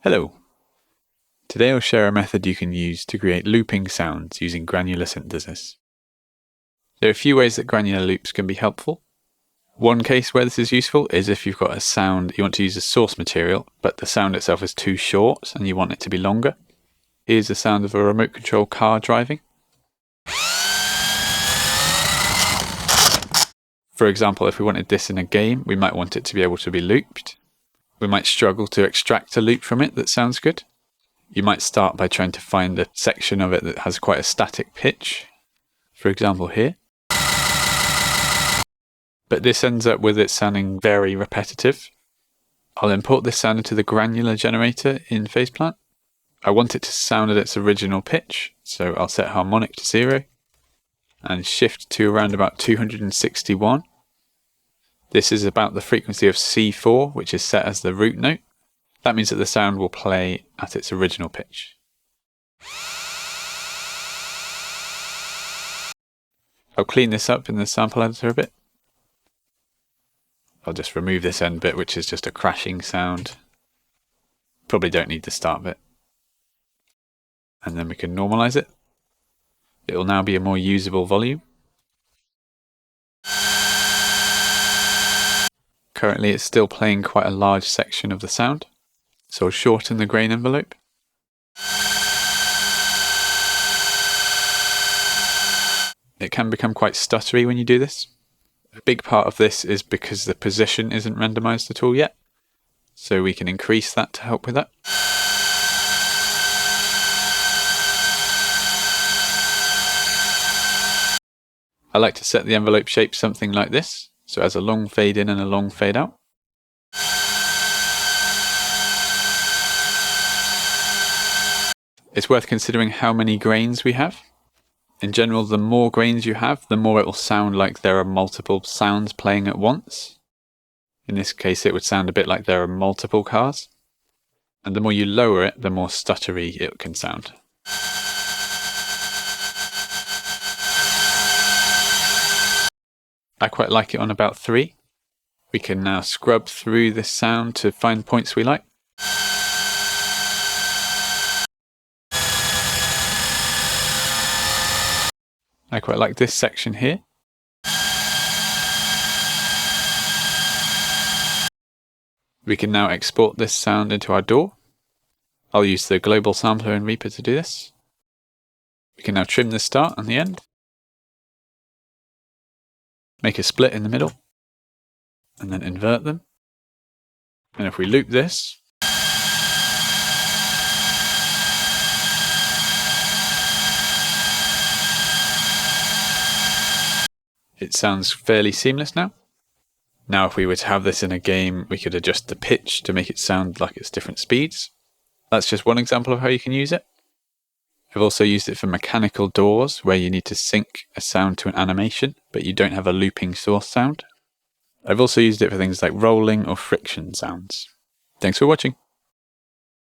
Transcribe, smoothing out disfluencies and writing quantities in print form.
Hello! Today I'll share a method you can use to create looping sounds using granular synthesis. There are a few ways that granular loops can be helpful. One case where this is useful is if you've got a sound you want to use as source material, but the sound itself is too short and you want it to be longer. Here's the sound of a remote control car driving. For example, if we wanted this in a game, we might want it to be able to be looped. We might struggle to extract a loop from it that sounds good. You might start by trying to find a section of it that has quite a static pitch. For example here. But this ends up with it sounding very repetitive. I'll import this sound into the granular generator in FacePlant. I want it to sound at its original pitch, so I'll set harmonic to 0 and shift to around about 261. This is about the frequency of C4, which is set as the root note. That means that the sound will play at its original pitch. I'll clean this up in the sample editor a bit. I'll just remove this end bit, which is just a crashing sound. Probably don't need the start bit. And then we can normalize it. It will now be a more usable volume. Currently it's still playing quite a large section of the sound, so I'll shorten the grain envelope. It can become quite stuttery when you do this. A big part of this is because the position isn't randomized at all yet, so we can increase that to help with that. I like to set the envelope shape something like this, so it has a long fade in and a long fade out. It's worth considering how many grains we have. In general, the more grains you have, the more it will sound like there are multiple sounds playing at once. In this case, it would sound a bit like there are multiple cars. And the more you lower it, the more stuttery it can sound. I quite like it on about 3. We can now scrub through this sound to find points we like. I quite like this section here. We can now export this sound into our DAW. I'll use the global sampler in Reaper to do this. We can now trim the start and the end. Make a split in the middle. And then invert them. And if we loop this, it sounds fairly seamless now. Now if we were to have this in a game, we could adjust the pitch to make it sound like it's different speeds. That's just one example of how you can use it. I've also used it for mechanical doors, where you need to sync a sound to an animation, but you don't have a looping source sound. I've also used it for things like rolling or friction sounds. Thanks for watching.